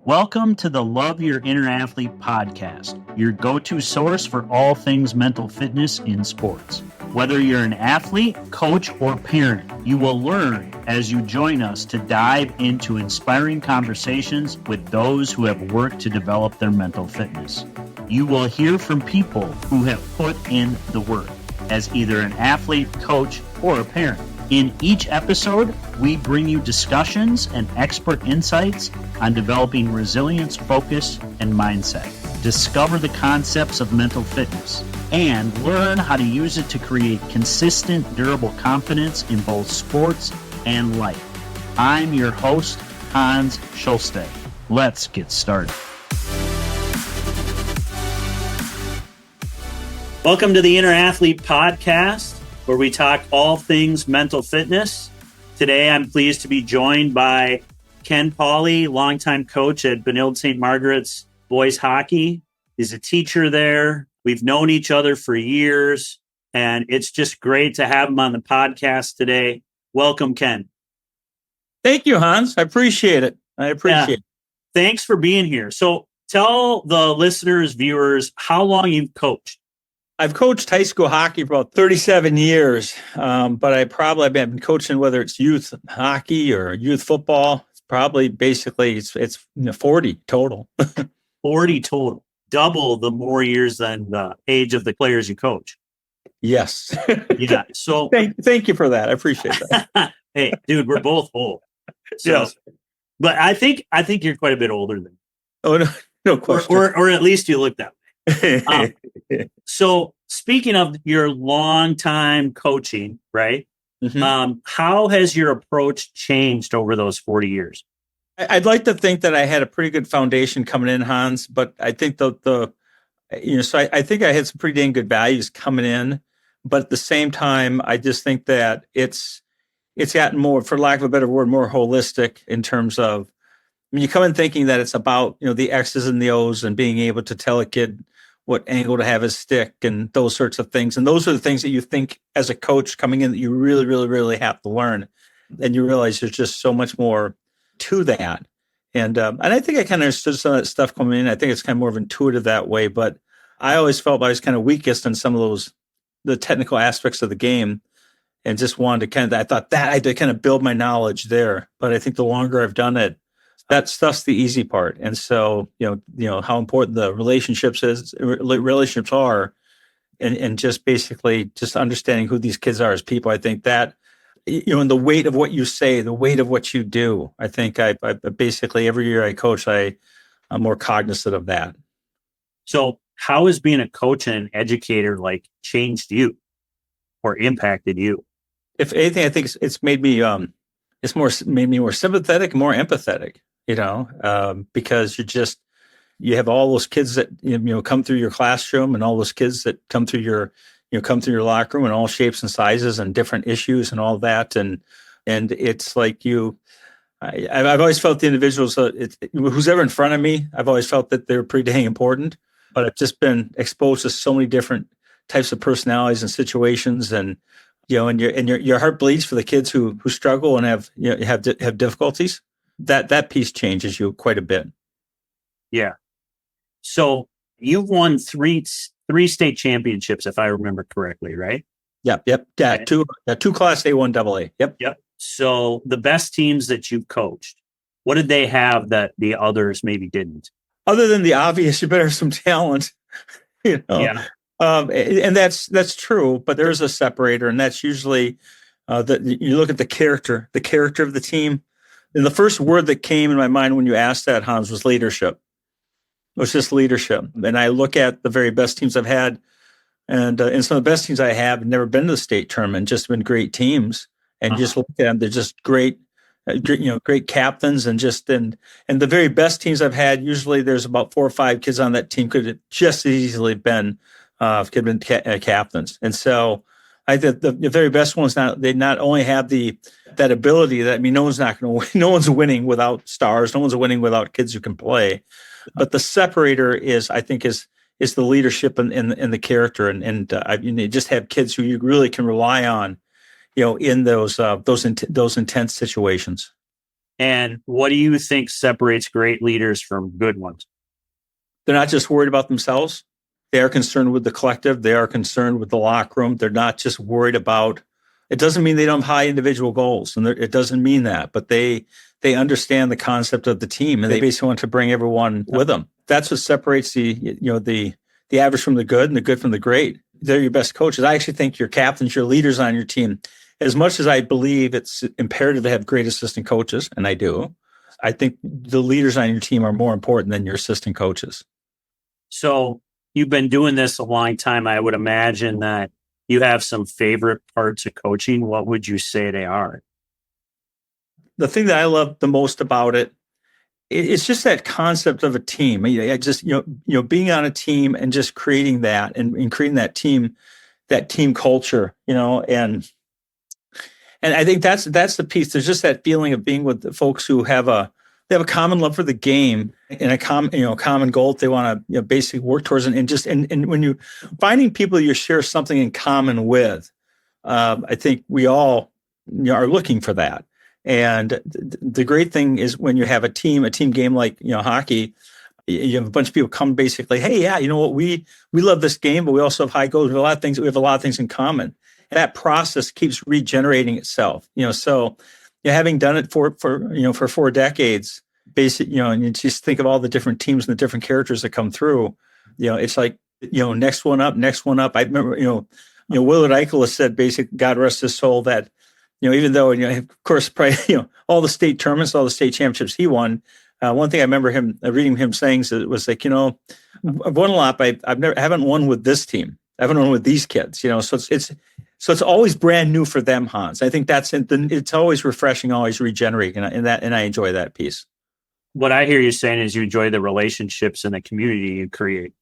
Welcome to the Love Your Inner Athlete podcast, your go-to source for all things mental fitness in sports. Whether you're an athlete, coach, or parent, you will learn as you join us to dive into inspiring conversations with those who have worked to develop their mental fitness. You will hear from people who have put in the work as either an athlete, coach, or a parent. In each episode, we bring you discussions and expert insights on developing resilience, focus, and mindset. Discover the concepts of mental fitness and learn how to use it to create consistent, durable confidence in both sports and life. I'm your host, Hans Schulste. Let's get started. Welcome to the Inner Athlete podcast, where we talk all things mental fitness. Today, I'm pleased to be joined by Ken Pauly, longtime coach at Benilde St. Margaret's boys hockey. He's a teacher there. We've known each other for years, and it's just great to have him on the podcast today. Welcome, Ken. Thank you, Hans. I appreciate it. It. Thanks for being here. So tell the listeners, viewers, how long you've coached. I've coached high school hockey for about 37 years, but I've been coaching, whether it's youth hockey or youth football. It's probably basically it's 40 total. 40 total, double the more years than the age of the players you coach. Yes. Yeah. So thank you for that. I appreciate that. Hey, dude, we're both old. So, yes. But I think you're quite a bit older than me. Oh, no question. Or at least you look that way. So speaking of your long time coaching, right? Mm-hmm. How has your approach changed over those 40 years? I'd like to think that I had a pretty good foundation coming in, Hans, but I think so I think I had some pretty dang good values coming in, but at the same time, I just think that it's gotten more, for lack of a better word, more holistic in terms of, when you come in thinking that it's about, the X's and the O's and being able to tell a kid what angle to have his stick and those sorts of things. And those are the things that you think as a coach coming in that you really, really, really have to learn. And you realize there's just so much more to that. And I think I kind of understood some of that stuff coming in. I think it's kind of more of intuitive that way. But I always felt I was kind of weakest in some of the technical aspects of the game, and just wanted to I thought that I had to kind of build my knowledge there. But I think the longer I've done it, that stuff's the easy part. And so, how important the relationships are, and just basically just understanding who these kids are as people. I think that, and the weight of what you say, the weight of what you do. I think I basically every year I coach, I'm more cognizant of that. So how has being a coach and an educator changed you or impacted you? If anything, I think it's made me, made me more sympathetic, more empathetic. Because you have all those kids that come through your classroom, and all those kids that come through your locker room, in all shapes and sizes and different issues and all that, and it's like I've always felt the individuals, who's ever in front of me, I've always felt that they're pretty dang important. But I've just been exposed to so many different types of personalities and situations, and your heart bleeds for the kids who struggle and have difficulties. That piece changes you quite a bit. Yeah. So you've won three state championships, if I remember correctly, right? Yep. Yeah, two Class A1 AA. Yep. So the best teams that you've coached, what did they have that the others maybe didn't? Other than the obvious, you better have some talent. Yeah. And that's true, but there's a separator, and that's usually that you look at the character of the team. And the first word that came in my mind when you asked that, Hans, was leadership. It was just leadership. And I look at the very best teams I've had, and some of the best teams I have never been to the state tournament, just been great teams. And just look at them, they're just great captains, and the very best teams I've had, usually there's about 4 or 5 kids on that team could have just as easily been captains. And so I think the very best ones, they not only have that ability, that no one's not going to win. No one's winning without stars. No one's winning without kids who can play. But the separator is the leadership and the character, and you just have kids who you really can rely on, in those intense situations. And what do you think separates great leaders from good ones? They're not just worried about themselves. They are concerned with the collective. They are concerned with the locker room. They're not just worried about, it doesn't mean they don't have high individual goals. And it doesn't mean that, but they understand the concept of the team, and they basically want to bring everyone with them. That's what separates the average from the good and the good from the great. They're your best coaches. I actually think your captains, your leaders on your team, as much as I believe it's imperative to have great assistant coaches, and I do, I think the leaders on your team are more important than your assistant coaches. So you've been doing this a long time. I would imagine that you have some favorite parts of coaching. What would you say they are? The thing that I love the most about it's just that concept of a team. I just, being on a team and just creating that and creating that team culture, and I think that's the piece. There's just that feeling of being with the folks who have a common love for the game and a common goal that they want to basically work towards, and when you finding people you share something in common with, I think we all are looking for that. And the great thing is when you have a team game like hockey, you have a bunch of people come basically, hey, yeah, you know what, we love this game, but we also have high goals. We have a lot of things in common. And that process keeps regenerating itself. So having done it for 4 decades, and you just think of all the different teams and the different characters that come through. It's like next one up. I remember Willard Eichel has said, basically, God rest his soul, that even though of course probably all the state tournaments, all the state championships he won. One thing I remember reading him saying was like, I've won a lot, but I haven't won with this team. I haven't won with these kids. So it's always brand new for them, Hans. I think it's always refreshing, always regenerating, and I enjoy that piece. What I hear you saying is you enjoy the relationships and the community you create.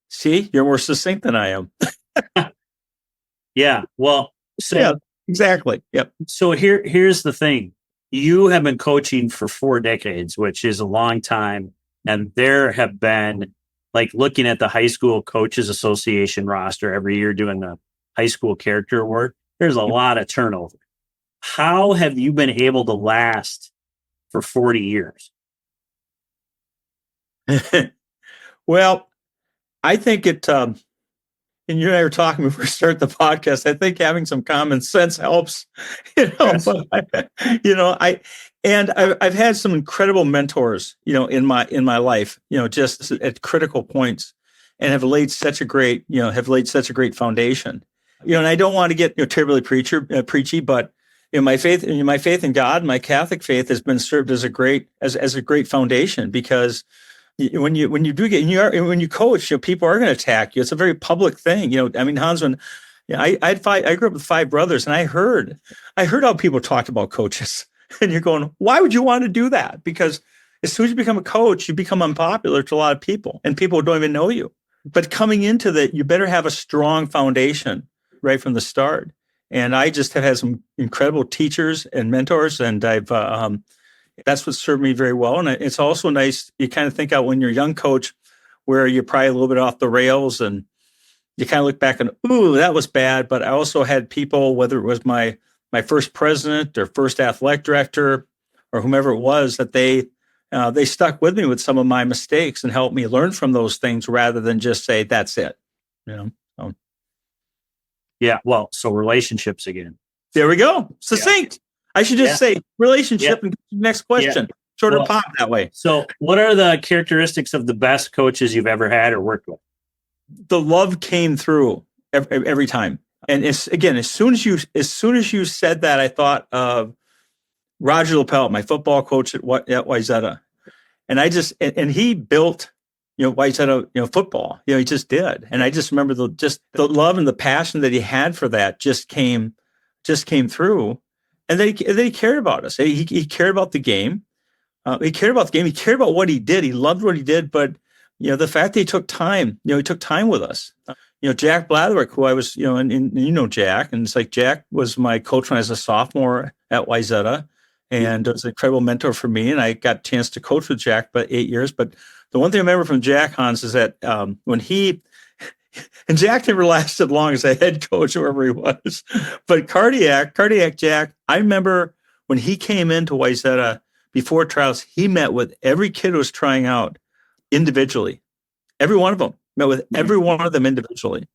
See, you're more succinct than I am. Yeah. Well, so yeah, exactly. Yep. So here's the thing. You have been coaching for 4 decades, which is a long time. And there have been, like, looking at the High School Coaches Association roster every year doing the high school character award, there's a lot of turnover. How have you been able to last for 40 years? Well, I think and you and I were talking before we start the podcast, I think having some common sense helps, Yes. But I've had some incredible mentors, in my life, just at critical points, and have laid such a great foundation, and I don't want to get terribly preachy, but my faith in God, my Catholic faith has been served as a great foundation, because when you coach, people are going to attack you. It's a very public thing. Hans, when I grew up with 5 brothers, and I heard how people talked about coaches, and you're going, why would you want to do that? Because as soon as you become a coach, you become unpopular to a lot of people, and people don't even know you. But coming into that, you better have a strong foundation right from the start. And I just have had some incredible teachers and mentors, and that's what served me very well. And it's also nice, you kind of think out when you're a young coach where you're probably a little bit off the rails, and you kind of look back and, ooh, that was bad. But I also had people, whether it was my first president or first athletic director or whomever it was, that they stuck with me with some of my mistakes and helped me learn from those things rather than just say, that's it. Yeah. Well, so relationships again. There we go. Succinct. Yeah. I should just say relationship and next question. Shorter pop that way. So what are the characteristics of the best coaches you've ever had or worked with? The love came through every time. And as soon as you said that, I thought of Roger Lapel, my football coach at Wayzata. And and he built, Wayzata, football. He just did. And I just remember the love and the passion that he had for that just came through. And then he cared about us. He cared about the game. He cared about the game. He cared about what he did. He loved what he did. But, the fact that he took time, he took time with us. Jack Blatherwick, who I was, and Jack. And it's like Jack was my coach when I was a sophomore at Wayzata, and was an incredible mentor for me. And I got a chance to coach with Jack for 8 years. But the one thing I remember from Jack, Hans, is that when and Jack never lasted long as a head coach, wherever he was. But cardiac Jack, I remember when he came into Wayzata before trials, he met with every kid who was trying out individually. Every one of them met with every one of them individually.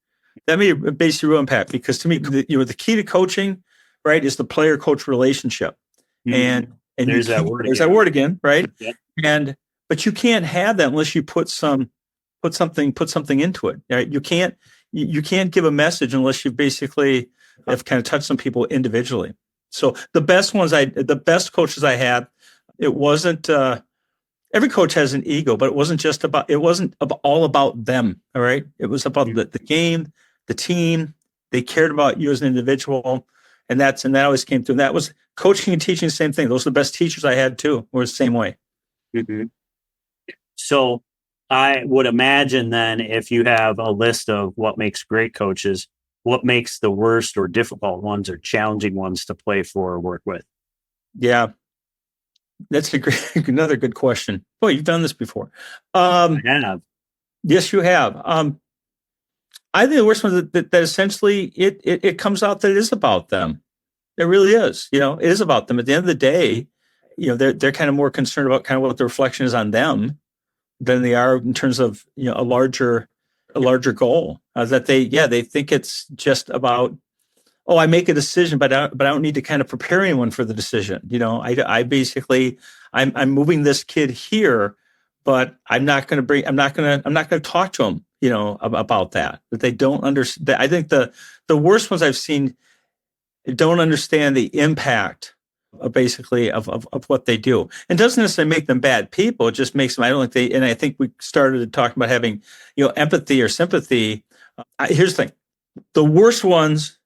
That made a basically real impact, because to me, the key to coaching, right, is the player-coach relationship. And there's that word there's again. that word again, right? Yep. But you can't have that unless you put something into it. Right? You can't give a message unless you basically have kind of touched some people individually. So the best coaches I had, it wasn't every coach has an ego, but it wasn't all about them. All right. It was about the game, the team. They cared about you as an individual. And that always came through. And that was coaching and teaching, the same thing. Those are the best teachers I had too, were the same way. Mm-hmm. So I would imagine then, if you have a list of what makes great coaches, what makes the worst or difficult ones or challenging ones to play for or work with? Yeah. That's another good question. Boy, you've done this before. I have. Yes, you have. I think the worst one is that essentially it comes out that it is about them. It really is. It is about them. At the end of the day, they're kind of more concerned about kind of what the reflection is on them than they are in terms of a larger goal. That they think it's just about, oh, I make a decision, but I don't need to kind of prepare anyone for the decision. I basically I'm moving this kid here, but I'm not going to talk to them, about that they don't understand. I think the worst ones I've seen don't understand the impact of basically of what they do. And doesn't necessarily make them bad people. It just makes them, and I think we started talking about having, empathy or sympathy. Here's the thing. The worst ones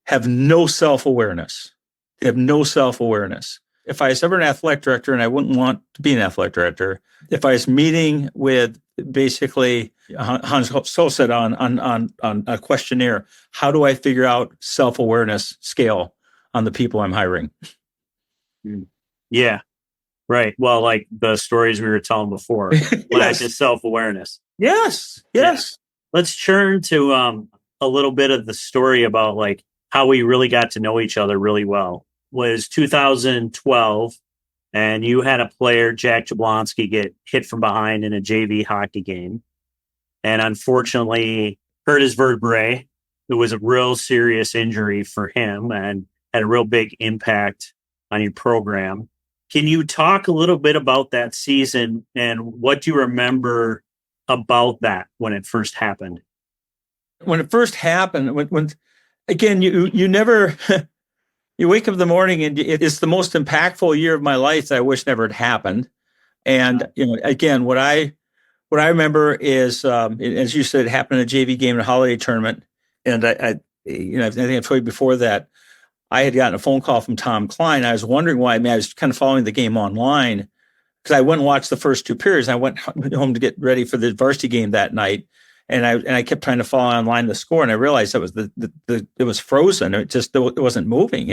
have no self-awareness. They have no self-awareness. If I was ever an athletic director, and I wouldn't want to be an athletic director, if I was meeting with basically Hans So said on a questionnaire, how do I figure out self-awareness scale on the people I'm hiring? Yeah, right. Well, like the stories we were telling before, lack of self-awareness. Yes. Yeah. Let's turn to a little bit of the story about like how we really got to know each other really well. Was 2012, and you had a player, Jack Jablonski, get hit from behind in a JV hockey game, and unfortunately hurt his vertebrae. It was a real serious injury for him and had a real big impact on your program. Can you talk a little bit about that season and what do you remember about that when it first happened? When it first happened, when again, you never, you wake up in the morning and it's the most impactful year of my life that I wish never had happened. And, again, what I remember is, as you said, it happened in a JV game in a holiday tournament. And I think I told you before that I had gotten a phone call from Tom Klein. I was wondering why. I was kind of following the game online because I went and watched the first two periods. I went home to get ready for the varsity game that night. And I kept trying to follow online the score, and I realized it was it was frozen. It wasn't moving,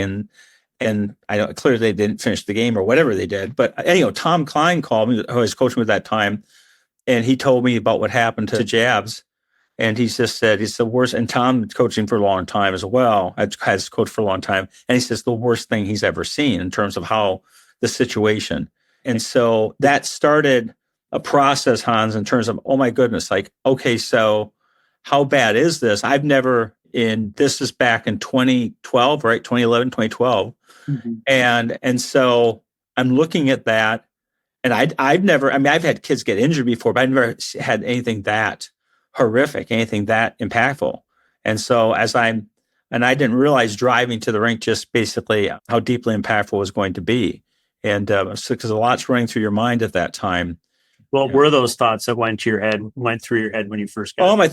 and I clearly they didn't finish the game or whatever they did. But anyhow, Tom Klein called me, who I was coaching with that time, and he told me about what happened to Jabs, and he just said it's the worst. And Tom coaching for a long time as well, has coached for a long time, and he says the worst thing he's ever seen in terms of how the situation. And so that started a process, Hans, in terms of, oh my goodness, like, okay, so how bad is this? This is back in 2012, right? 2011, 2012. Mm-hmm. And so I'm looking at that, and I've never, I've had kids get injured before, but I've never had anything that horrific, anything that impactful. And so I didn't realize driving to the rink just basically how deeply impactful it was going to be. And because a lot's running through your mind at that time. What were those thoughts that went through your head when you first got? Oh, my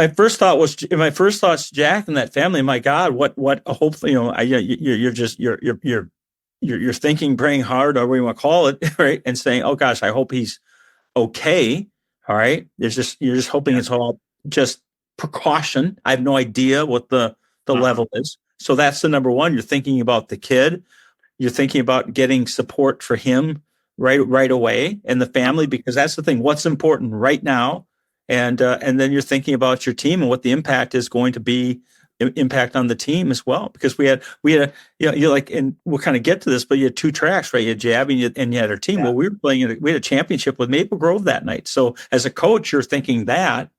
first thought's Jack and that family. My God, what a hopefully, you're thinking, praying hard, or what you want to call it, right? And saying, oh gosh, I hope he's okay. All right. You're just hoping it's all just precaution. I have no idea what the level is. So that's the number one. You're thinking about the kid. You're thinking about getting support for him right away, and the family, because that's the thing. What's important right now, and then you're thinking about your team and what the impact is going to be impact on the team as well, because we had you like, and we'll kind of get to this, but you had two tracks, right? You had Jab and you had our team. Yeah. Well, we were playing, we had a championship with Maple Grove that night. So as a coach, you're thinking that.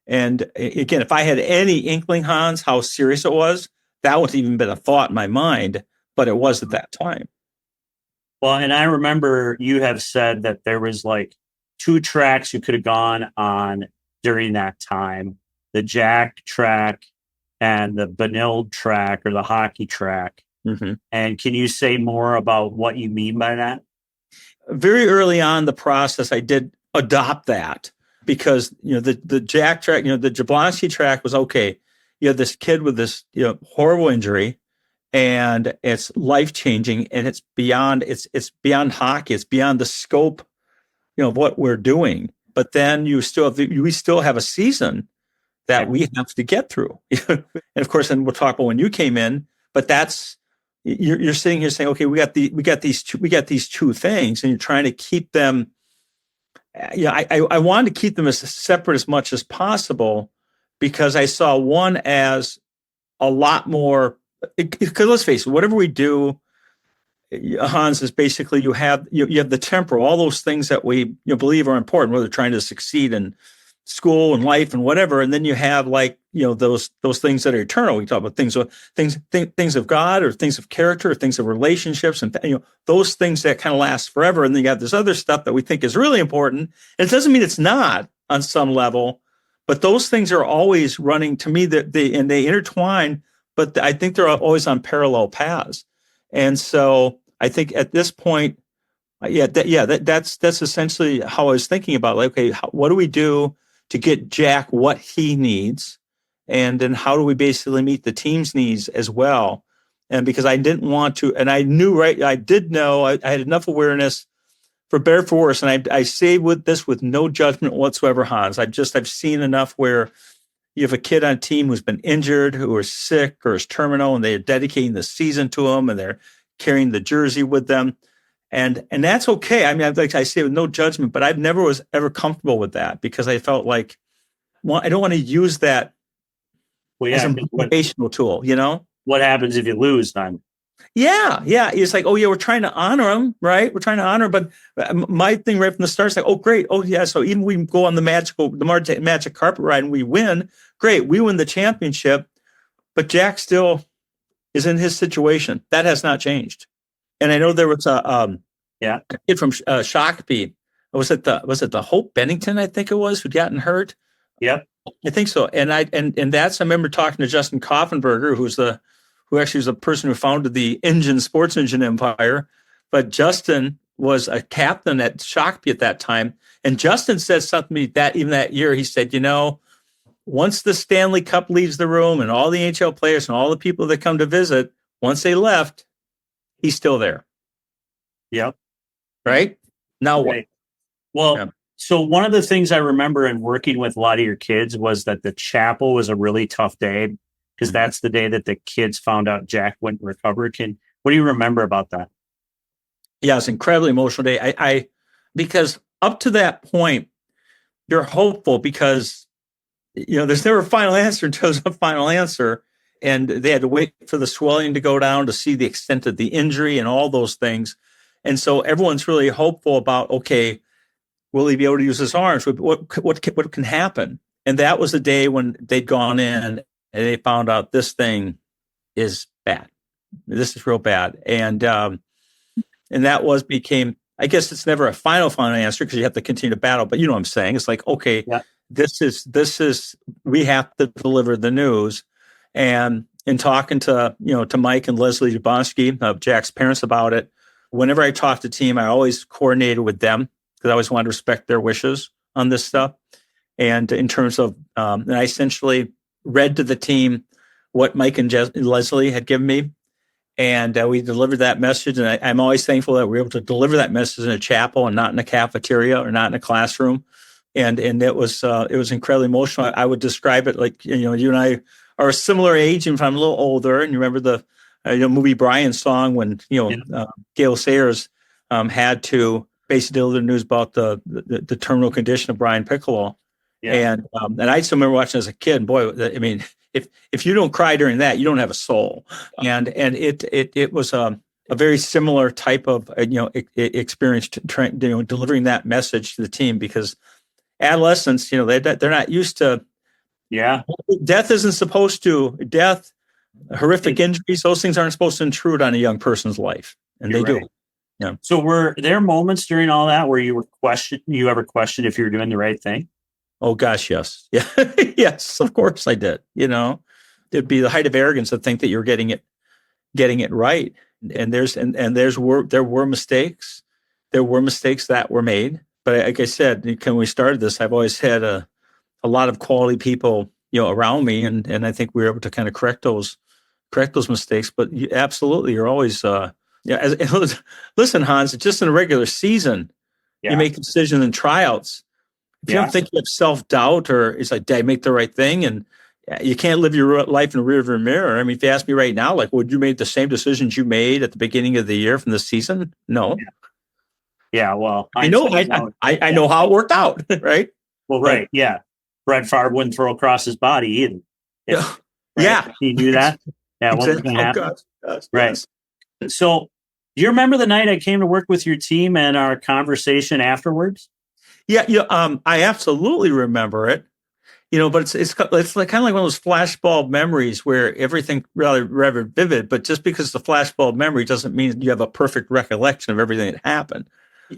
And again, if I had any inkling, Hans, how serious it was, that wouldn't even been a thought in my mind, but it was at that time. Well, and I remember you have said that there was like two tracks you could have gone on during that time, the Jack track and the Benilde track or the hockey track. Mm-hmm. And can you say more about what you mean by that? Very early on in the process, I did adopt that because, the Jack track, the Jablonski track was okay. You have this kid with this, horrible injury, and it's life-changing, and it's beyond hockey. It's beyond the scope, of what we're doing. But then we still have a season that we have to get through. And of course, and we'll talk about when you came in, but that's, you're sitting here saying, okay, we got these two things, and you're trying to keep them. I wanted to keep them as separate as much as possible, because I saw one as a lot more. Because let's face it, whatever we do, Hans, is basically you have the temporal, all those things that we believe are important, whether trying to succeed in school and life and whatever, and then you have those things that are eternal. We talk about things of God, or things of character, or things of relationships, and those things that kind of last forever. And then you have this other stuff that we think is really important, and it doesn't mean it's not on some level, but those things are always running, to me, that they intertwine, but I think they're always on parallel paths. And so I think at this point, that's essentially how I was thinking about, okay, what do we do to get Jack what he needs? And then how do we basically meet the team's needs as well? And because I didn't want to, and I knew, I did know, I had enough awareness, for better or for worse, and I say with no judgment whatsoever, Hans. I've seen enough where you have a kid on a team who's been injured, who is sick or is terminal, and they're dedicating the season to him, and they're carrying the jersey with them. And that's okay. I mean, like I say, with no judgment, but I never was ever comfortable with that, because I felt like, well, I don't want to use that as a motivational tool, What happens if you lose then? Yeah. It's like, oh yeah, we're trying to honor him, right? We're trying to honor him. But my thing right from the start is like, oh great, oh yeah. So even we go on the magic carpet ride and we win, great, we win the championship. But Jack still is in his situation. That has not changed. And I know there was a kid from Shakopee. Was it the Hope Bennington, I think it was, who'd gotten hurt? Yep. I think so. And I remember talking to Justin Koffenberger, who actually was the person who founded the sports engine empire. But Justin was a captain at Shakopee at that time. And Justin said something to me that year. He said, once the Stanley Cup leaves the room and all the NHL players and all the people that come to visit, once they left, he's still there. Yep. Right? Now what? Right. Well, So one of the things I remember in working with a lot of your kids was that the chapel was a really tough day, because that's the day that the kids found out Jack wouldn't recover. What do you remember about that? Yeah, it's an incredibly emotional day. I because up to that point, you're hopeful, because there's never a final answer until there's a final answer. And they had to wait for the swelling to go down to see the extent of the injury and all those things. And so everyone's really hopeful about, okay, will he be able to use his arms? What can happen? And that was the day when they'd gone in and they found out this thing is bad. This is real bad. And that became, I guess it's never a final answer, because you have to continue to battle. But you know what I'm saying? It's like, okay, this is, we have to deliver the news. And in talking to Mike and Leslie Jablonski, Jack's parents, about it, whenever I talked to the team, I always coordinated with them, because I always wanted to respect their wishes on this stuff. And in terms of, and I essentially read to the team what Mike and Leslie had given me. And we delivered that message. And I'm always thankful that we were able to deliver that message in a chapel and not in a cafeteria or not in a classroom. And it was incredibly emotional. I would describe it like, you and I are a similar age, and if I'm a little older, and you remember the movie Brian song when, Gail Sayers had to basically deliver the news about the terminal condition of Brian Piccolo. Yeah. And I still remember watching as a kid, and boy, I mean, if you don't cry during that, you don't have a soul. And it was a very similar type of experience to delivering that message to the team, because adolescents, they're not used to. Yeah. Death isn't supposed to. Death, horrific injuries, those things aren't supposed to intrude on a young person's life, and they do. Yeah. So were there moments during all that where you ever questioned if you were doing the right thing? Oh gosh, yes. Yeah. Yes, of course I did. It'd be the height of arrogance to think that you're getting it right. And there were mistakes. There were mistakes that were made. But like I said, when we started this, I've always had a lot of quality people, around me, and I think we were able to kind of correct those mistakes. But you're always listen, Hans, just in a regular season, you make decisions and tryouts. If you don't think you have self-doubt, or it's like, did I make the right thing? And you can't live your life in a rearview mirror. I mean, if you ask me right now, like, would you make the same decisions you made at the beginning of the year from the season? No. Yeah. Well, I know how it worked out, right? Well, right. Yeah. Brett Favre wouldn't throw across his body either. Yeah. He knew that. Yeah. What was going to happen? Gosh, right. Yes. So do you remember the night I came to work with your team and our conversation afterwards? Yeah. I absolutely remember it. But it's like kind of like one of those flashbulb memories where everything rather vivid. But just because it's a flashbulb memory doesn't mean you have a perfect recollection of everything that happened.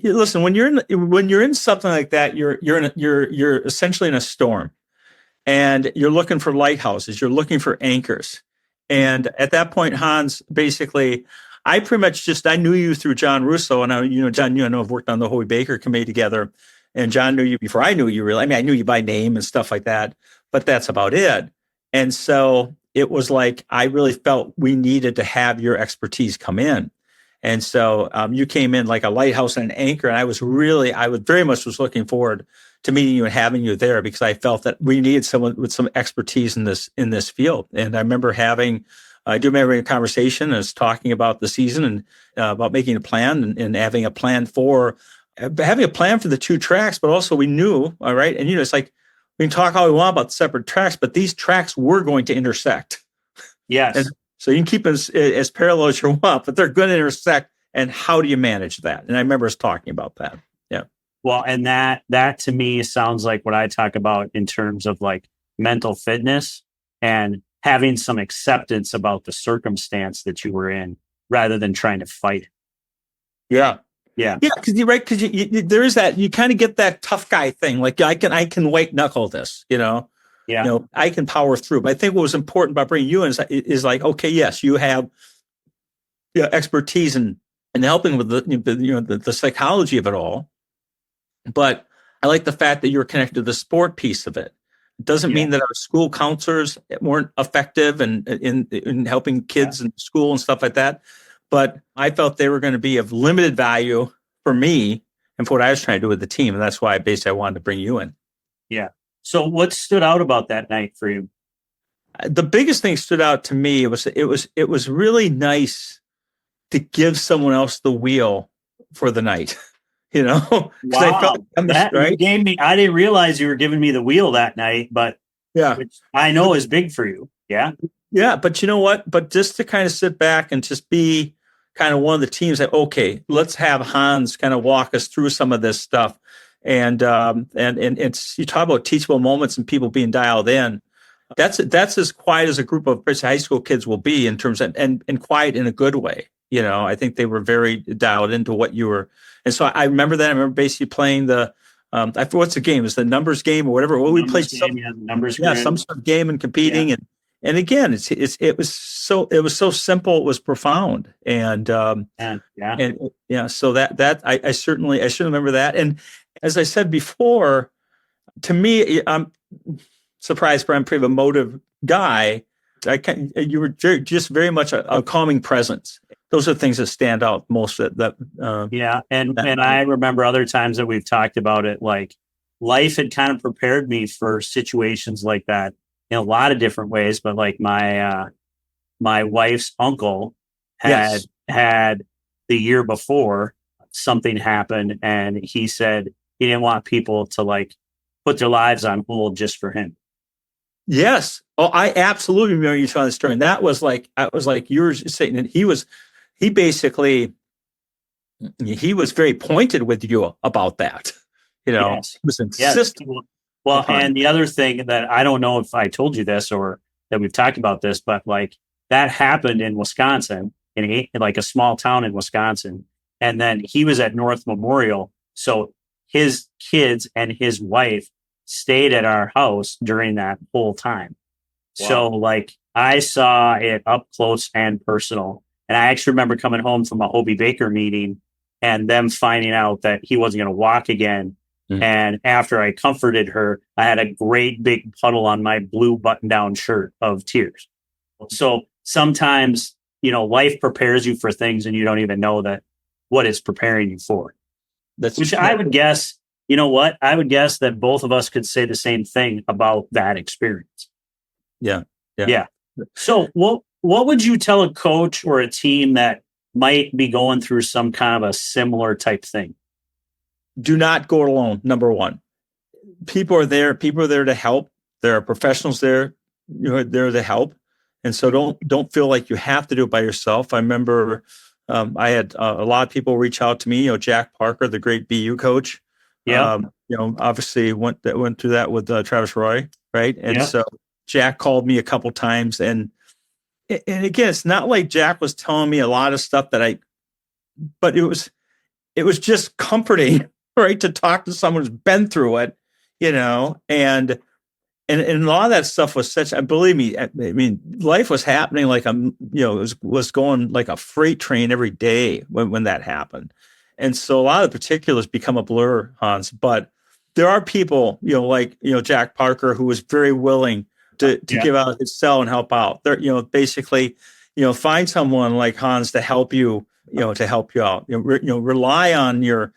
Listen, when you're in something like that, you're essentially in a storm, and you're looking for lighthouses. You're looking for anchors. And at that point, Hans, basically, I pretty much I knew you through John Russo, and John, I know I've worked on the Hoey Baker committee together. And John knew you before I knew you, really. I mean, I knew you by name and stuff like that, but that's about it. And so it was like, I really felt we needed to have your expertise come in. And so you came in like a lighthouse and an anchor. And I was very much looking forward to meeting you and having you there, because I felt that we needed someone with some expertise in this field. And I remember having a conversation and was talking about the season and about making a plan and having a plan for the two tracks, but also we knew, all right. And, it's like, we can talk all we want about separate tracks, but these tracks were going to intersect. Yes. And so you can keep as parallel as you want, but they're going to intersect. And how do you manage that? And I remember us talking about that. Yeah. Well, and that to me sounds like what I talk about in terms of like mental fitness and having some acceptance about the circumstance that you were in rather than trying to fight. Yeah. Yeah. Yeah. Because you're right. Because there is that, you kind of get that tough guy thing. Like I can white knuckle this, Yeah. I can power through. But I think what was important about bringing you in is like, okay, yes, you have expertise in helping with the psychology of it all. But I like the fact that you're connected to the sport piece of it. It doesn't mean that our school counselors weren't effective in helping kids in school and stuff like that. But I felt they were going to be of limited value for me and for what I was trying to do with the team. And that's why I wanted to bring you in. Yeah. So what stood out about that night for you? The biggest thing stood out to me, it was really nice to give someone else the wheel for the night. Wow. I felt right? You gave me, I didn't realize you were giving me the wheel that night, but which I know is big for you. Yeah. Yeah. But you know what? But just to kind of sit back and just be kind of one of the teams that, okay, let's have Hans kind of walk us through some of this stuff. And it's, you talk about teachable moments and people being dialed in. That's as quiet as a group of high school kids will be in terms of, and quiet in a good way. I think they were very dialed into what you were. And so I remember that. I remember basically playing I forget what's the game. It's the numbers game or whatever. Well, we played some sort of game and competing. Yeah. And again, it was so simple. It was profound. And so that I certainly remember that. And as I said before, to me, I'm surprised, but I'm pretty emotive guy. You were just very much a calming presence. Those are the things that stand out most. And I remember other times that we've talked about it. Like life had kind of prepared me for situations like that in a lot of different ways. But like my wife's uncle had the year before something happened, and he said he didn't want people to like put their lives on hold just for him. Yes. Oh, I absolutely remember you telling the story. And that was like, I was like, you were saying, and he basically, he was very pointed with you about that. Yes. He was Yes. insistent Well, upon. and the other thing that I don't know if I told you this or that we've talked about this, but like that happened in Wisconsin, in like a small town in Wisconsin. And then he was at North Memorial. So his kids and his wife stayed at our house during that whole time. So Wow. like I saw it up close and personal. And I actually remember coming home from a Hobie Baker meeting and them finding out that he wasn't going to walk again. Mm. And after I comforted her, I had a great big puddle on my blue button down shirt of tears. So sometimes, life prepares you for things and you don't even know that what it's preparing you for, That's which I would guess, you know what? I would guess that both of us could say the same thing about that experience. yeah, yeah. Yeah. So what would you tell a coach or a team that might be going through some kind of a similar type thing? Do not go alone. Number one, people are there. People are there to help. There are professionals there. You're there to help, and so don't feel like you have to do it by yourself. I remember I had a lot of people reach out to me. Jack Parker, the great BU coach. Yeah. Obviously went through that with Travis Roy, right? And Yeah. so Jack called me a couple times, and again, it's not like Jack was telling me a lot of stuff but it was just comforting, right, to talk to someone who's been through it, and a lot of that stuff was such. Believe me, I mean, life was happening like it was going like a freight train every day when that happened, and so a lot of the particulars become a blur, Hans. But there are people, like Jack Parker, who was very willing to give out his cell and help out. There, basically, find someone like Hans to help you, to help you out. Rely on your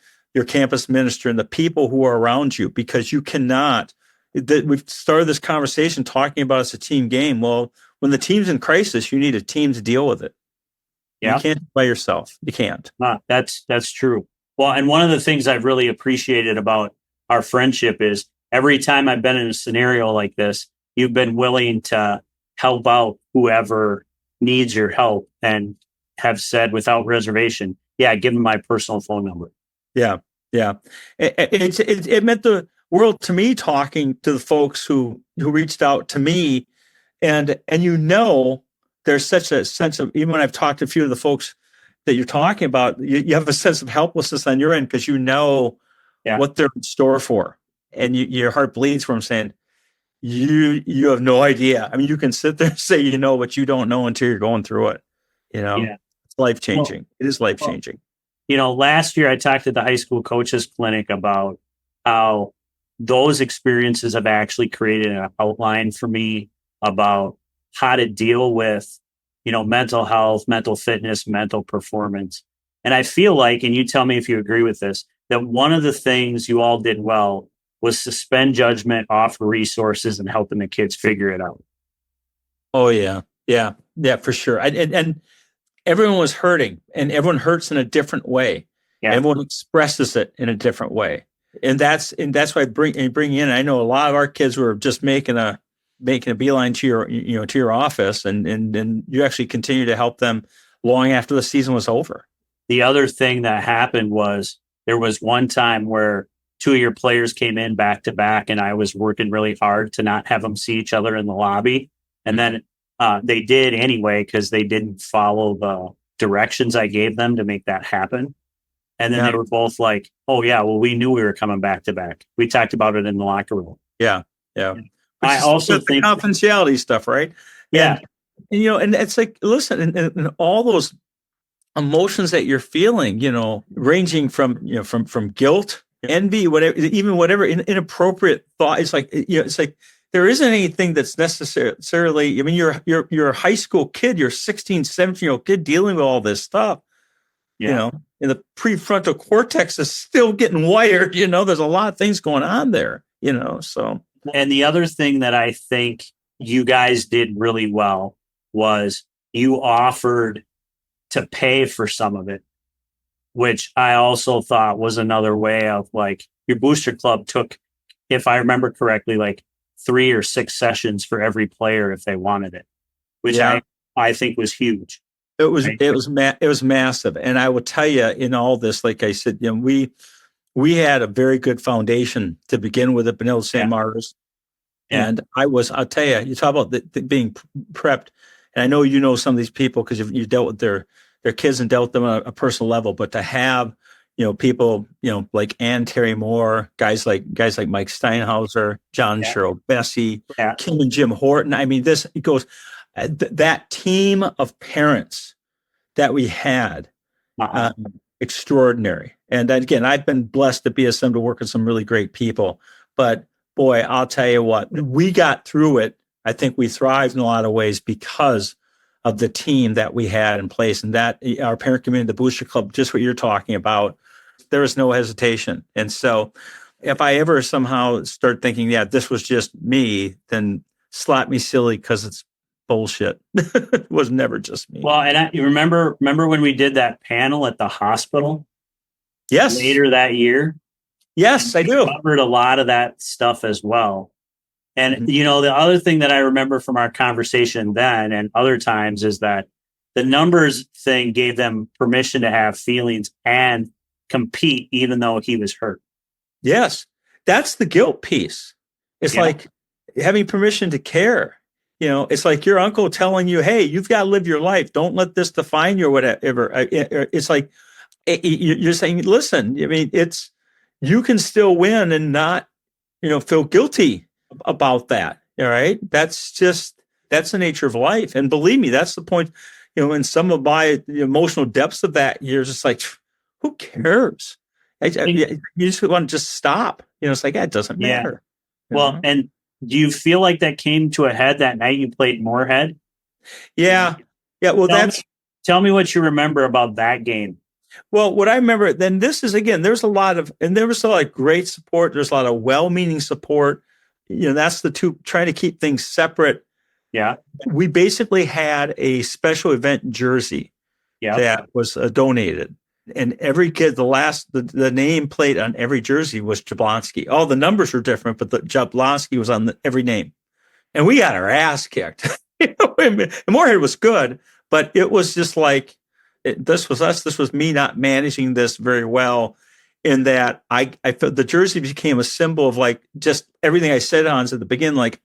campus minister and the people who are around you, because you cannot. We've started this conversation talking about it's a team game. Well, when the team's in crisis, you need a team to deal with it. Yeah. You can't by yourself. You can't. That's true. Well, and one of the things I've really appreciated about our friendship is every time I've been in a scenario like this, you've been willing to help out whoever needs your help and have said without reservation, yeah, give them my personal phone number. Yeah. Yeah. It meant the world to me talking to the folks who reached out to me, and there's such a sense of, even when I've talked to a few of the folks that you're talking about, you have a sense of helplessness on your end because what they're in store for, and your heart bleeds for them, saying you have no idea. I mean, you can sit there and say but you don't know until you're going through it. Yeah. It's life changing. It is life changing. Last year I talked at the high school coaches clinic about how those experiences have actually created an outline for me about how to deal with, mental health, mental fitness, mental performance. And I feel like, and you tell me if you agree with this, that one of the things you all did well was suspend judgment, offer resources, and helping the kids figure it out. Oh yeah. Yeah. Yeah, for sure. And everyone was hurting, and everyone hurts in a different way. Yeah. Everyone expresses it in a different way. And that's why I bring in. I know a lot of our kids were just making a beeline to your office, and you actually continue to help them long after the season was over. The other thing that happened was there was one time where two of your players came in back to back, and I was working really hard to not have them see each other in the lobby. And then they did anyway, because they didn't follow the directions I gave them to make that happen. And then they were both like, oh, yeah, well, we knew we were coming back to back. We talked about it in the locker room. Yeah. Yeah. I also think the confidentiality stuff, right? Yeah. And it's like, listen, and all those emotions that you're feeling, ranging from guilt, envy, whatever inappropriate thought. It's like, it's like there isn't anything that's necessarily, I mean, you're a high school kid, you're a 16, 17-year-old kid dealing with all this stuff, and the prefrontal cortex is still getting wired, there's a lot of things going on there, so. And the other thing that I think you guys did really well was you offered to pay for some of it, which I also thought was another way of, like, your booster club took, if I remember correctly, like 3 or 6 sessions for every player if they wanted it, which I think was huge. It was right? it was massive. And I will tell you, in all this, like I said, we had a very good foundation to begin with at Benilde St. Martyrs. And I'll tell you, you talk about being prepped. And I know you know some of these people because you've dealt with their kids and dealt with them on a personal level. But to have, people, like Ann Terry Moore, guys like Mike Steinhauser, John Cheryl Bessie, Kim and Jim Horton. I mean, it goes, that team of parents that we had, extraordinary. And again, I've been blessed to be assembled to work with some really great people. But boy, I'll tell you what, we got through it. I think we thrived in a lot of ways because of the team that we had in place, and that our parent community, the Booster Club, just what you're talking about, there was no hesitation. And so if I ever somehow start thinking, this was just me, then slap me silly, because it's bullshit. It was never just me. Well, and you remember when we did that panel at the hospital? Yes. Later that year? Yes, I do. Covered a lot of that stuff as well. And, the other thing that I remember from our conversation then and other times is that the numbers thing gave them permission to have feelings and compete, even though he was hurt. Yes. That's the guilt piece. It's like having permission to care. It's like your uncle telling you, hey, you've got to live your life. Don't let this define you or whatever. It's like you're saying, listen, I mean, you can still win and not, feel guilty about that. All right. That's the nature of life. And believe me, that's the point, in some of my emotional depths of that year, it's just like, who cares? You just want to just stop. It's like, it doesn't matter. Well, and do you feel like that came to a head that night you played Moorhead? Yeah. Yeah. Well, tell me what you remember about that game. Well, what I remember then, this is, again, there was a lot of great support. There's a lot of well-meaning support. That's the two, trying to keep things separate. Yeah. We basically had a special event jersey that was donated. And every kid, the name plate on every jersey was Jablonski. All the numbers were different, but the Jablonski was on every name. And we got our ass kicked. And Moorhead was good, but it was just like, this was us. This was me not managing this very well, in that I felt the jersey became a symbol of like just everything I said on at the beginning, like,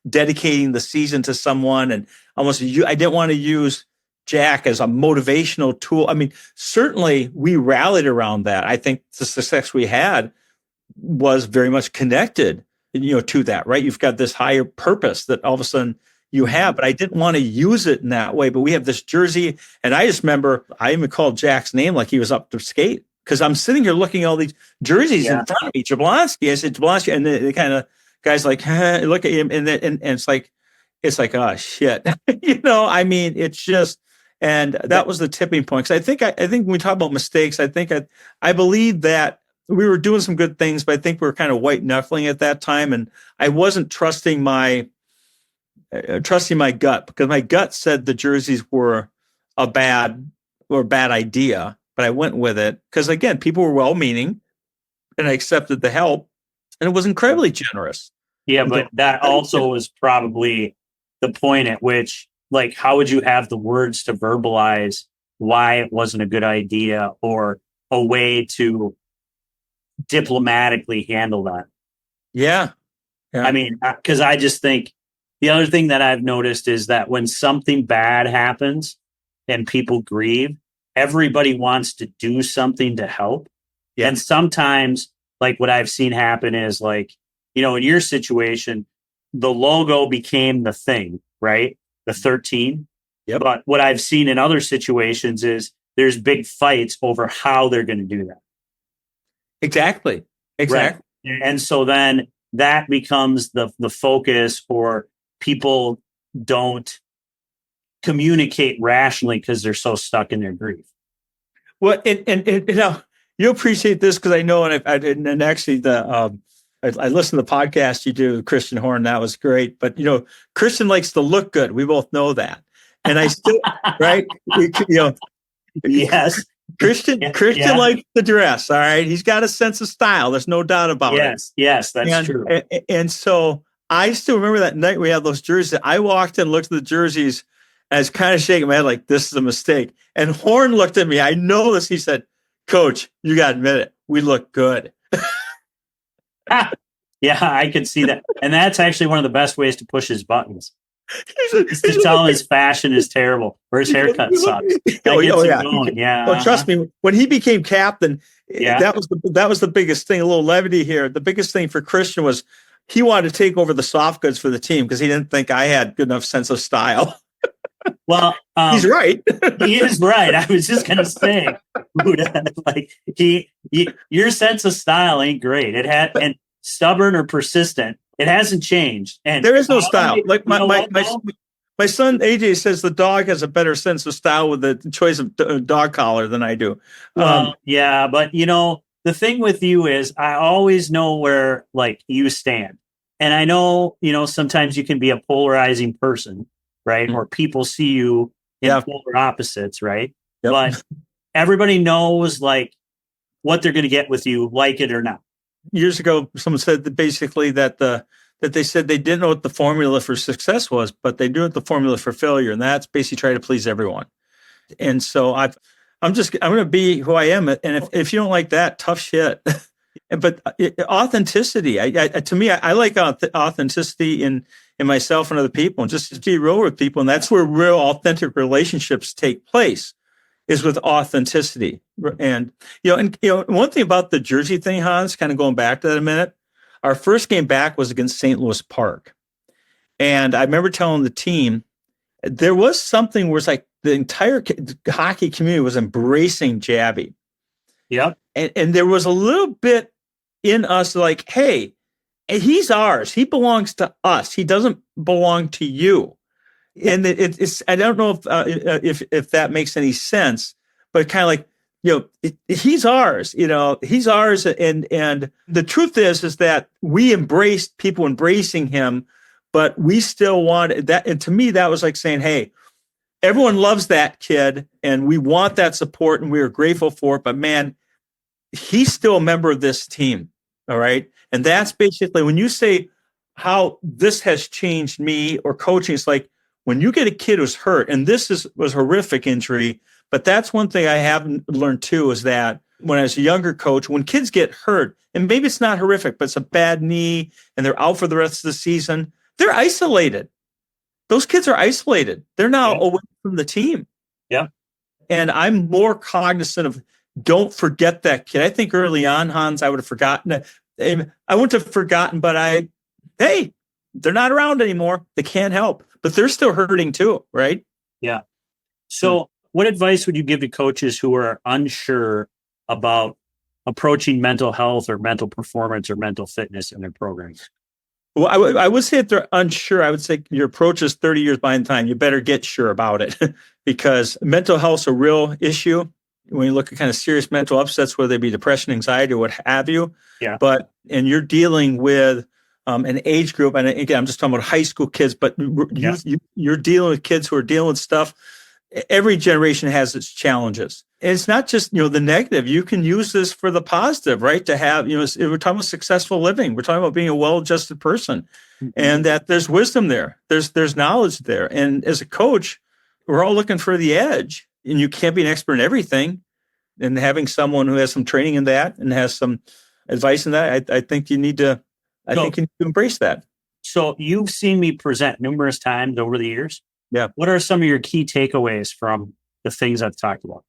dedicating the season to someone. And almost, I didn't want to use Jack as a motivational tool. I mean, certainly we rallied around that. I think the success we had was very much connected, to that, right? You've got this higher purpose that all of a sudden you have, but I didn't want to use it in that way. But we have this jersey, and I just remember I even called Jack's name like he was up to skate, because I'm sitting here looking at all these jerseys in front of me. Jablonski, I said Jablonski, and the kind of guys like look at him, and it's like, oh shit, I mean, it's just, and that was the tipping point. Because I think when we talk about mistakes, I believe that we were doing some good things, but I think we were kind of white knuckling at that time, and I wasn't trusting my gut, because my gut said the jerseys were a bad idea, but I went with it because, again, people were well-meaning, and I accepted the help, and it was incredibly generous. Yeah, but that also was probably the point at which, like, how would you have the words to verbalize why it wasn't a good idea or a way to diplomatically handle that? Yeah. I mean, because I just think the other thing that I've noticed is that when something bad happens and people grieve, everybody wants to do something to help. Yeah. And sometimes, like, what I've seen happen is, like, in your situation, the logo became the thing, right? The 13. Yep. But what I've seen in other situations is there's big fights over how they're going to do that. Exactly. Right. And so then that becomes the focus, or people don't communicate rationally because they're so stuck in their grief. Well, and you appreciate this, because I know, and actually I listened to the podcast you do with Christian Horn. That was great. But, Christian likes to look good. We both know that. And I still, right? Yes. Christian likes the dress. All right. He's got a sense of style. There's no doubt about it. Yes, that's true. And so I still remember that night we had those jerseys. I walked in, looked at the jerseys, and I was kind of shaking my head like, this is a mistake. And Horn looked at me. I know this. He said, Coach, you got to admit it. We look good. Yeah, I could see that. And that's actually one of the best ways to push his buttons. Is to tell his fashion is terrible or his haircut sucks. Yeah. Trust me, when he became captain, that was the biggest thing. A little levity here. The biggest thing for Christian was he wanted to take over the soft goods for the team because he didn't think I had good enough sense of style. Well, he's right. He is right. I was just gonna say, like your sense of style ain't great. It had and stubborn or persistent. It hasn't changed. And there is no style. Like my son AJ says the dog has a better sense of style with the choice of dog collar than I do. Yeah, but the thing with you is I always know where like you stand. And I know, sometimes you can be a polarizing person, right? Mm-hmm. Or people see you in polar opposites, right? Yep. But everybody knows like what they're going to get with you, like it or not. Years ago, someone said that basically that they said they didn't know what the formula for success was, but they knew what the formula for failure, and that's basically try to please everyone. And so I'm going to be who I am, and if you don't like that, tough shit. But authenticity, to me, I like authenticity in myself and other people, and just to be real with people, and that's where real authentic relationships take place. Is with authenticity. And one thing about the jersey thing, Hans, kind of going back to that a minute, our first game back was against St. Louis Park. And I remember telling the team, there was something where it's like the entire hockey community was embracing Jabby. Yeah. And there was a little bit in us like, hey, he's ours. He belongs to us. He doesn't belong to you. And it's I don't know if that makes any sense, but kind of like, he's ours, he's ours. And the truth is that we embraced people embracing him, but we still want that. And to me, that was like saying, hey, everyone loves that kid and we want that support and we are grateful for it. But man, he's still a member of this team. All right. And that's basically when you say how this has changed me or coaching, it's like, when you get a kid who's hurt, and this was horrific injury, but that's one thing I haven't learned too, is that when I was a younger coach, when kids get hurt, and maybe it's not horrific, but it's a bad knee and they're out for the rest of the season, they're isolated. Those kids are isolated. They're now away from the team. Yeah. And I'm more cognizant of don't forget that kid. I think early on, Hans, I would have forgotten. I wouldn't have forgotten, but hey, they're not around anymore. They can't help. But they're still hurting too, right? Yeah. So what advice would you give to coaches who are unsure about approaching mental health or mental performance or mental fitness in their programs? Well, I would say if they're unsure, I would say your approach is 30 years behind time. You better get sure about it because mental health is a real issue. When you look at kind of serious mental upsets, whether they be depression, anxiety, or what have you. Yeah. And you're dealing with an age group, and again, I'm just talking about high school kids, but you're dealing with kids who are dealing with stuff. Every generation has its challenges. And it's not just, the negative. You can use this for the positive, right? To have, we're talking about successful living. We're talking about being a well-adjusted person and that there's wisdom there. There's knowledge there. And as a coach, we're all looking for the edge, and you can't be an expert in everything. And having someone who has some training in that and has some advice in that, I think you need to embrace that. So you've seen me present numerous times over the years. Yeah. What are some of your key takeaways from the things I've talked about?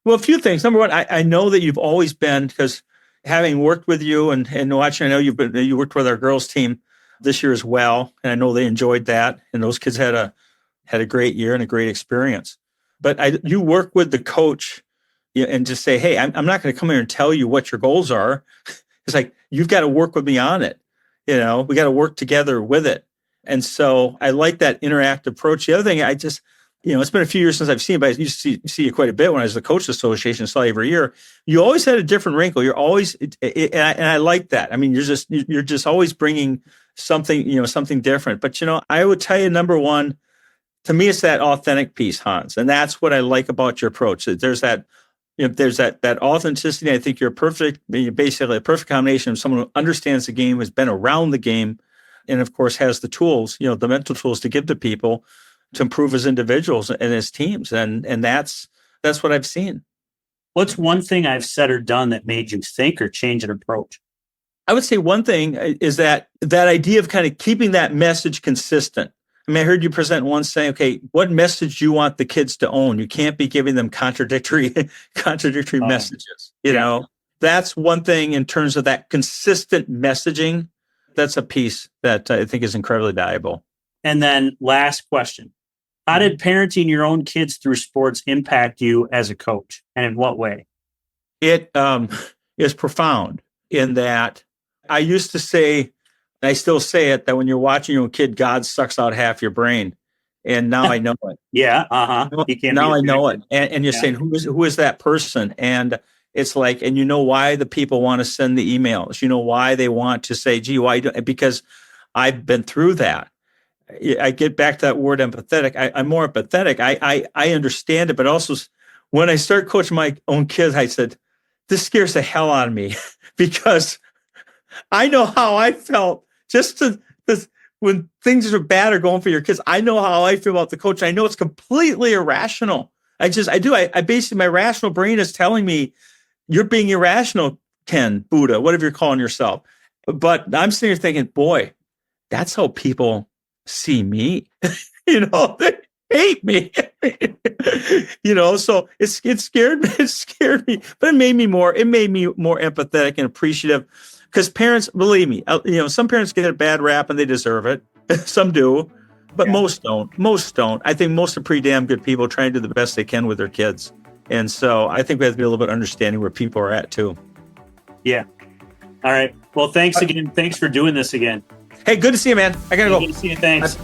Well, a few things. Number one, I know that you've always been, because having worked with you and watching, I know you worked with our girls team this year as well. And I know they enjoyed that. And those kids had a great year and a great experience. But you work with the coach and just say, hey, I'm not going to come here and tell you what your goals are. It's like, you've got to work with me on it. We got to work together with it. And so I like that interactive approach. The other thing, it's been a few years since I've seen, but I used to see you quite a bit when I was the coach association, saw you every year. You always had a different wrinkle. You're always, and I like that. I mean, you're just always bringing something, something different. But, I would tell you, number one, to me, it's that authentic piece, Hans. And that's what I like about your approach. There's that, there's that authenticity. I think you're basically a perfect combination of someone who understands the game, has been around the game, and of course has the tools, the mental tools to give to people to improve as individuals and as teams. And that's what I've seen. What's one thing I've said or done that made you think or change an approach? I would say one thing is that idea of kind of keeping that message consistent. I mean, I heard you present once saying, okay, what message do you want the kids to own? You can't be giving them contradictory messages. That's one thing in terms of that consistent messaging. That's a piece that I think is incredibly valuable. And then last question. How did parenting your own kids through sports impact you as a coach? And in what way? It is profound in that I used to say, and I still say it, that when you're watching your own kid, God sucks out half your brain. And now I know it. Yeah. Now I know it. And you're saying, who is that person? And it's like, and you know why the people want to send the emails. You know why they want to say, gee, why? Because I've been through that. I get back to that word empathetic. I'm more empathetic. I understand it, but also when I start coaching my own kids, I said, this scares the hell out of me because I know how I felt when things are bad or going for your kids. I know how I feel about the coach. I know it's completely irrational. I basically, my rational brain is telling me you're being irrational, Ken, Buddha, whatever you're calling yourself. But I'm sitting here thinking, boy, that's how people see me. They hate me. So it scared me. It scared me, but it made me more empathetic and appreciative. Because parents, believe me, some parents get a bad rap and they deserve it. Some do, but most don't. Most don't. I think most are pretty damn good people trying to do the best they can with their kids. And so I think we have to be a little bit understanding where people are at too. Yeah. All right. Well, thanks again. Thanks for doing this again. Hey, good to see you, man. I gotta go. Good to see you. Thanks.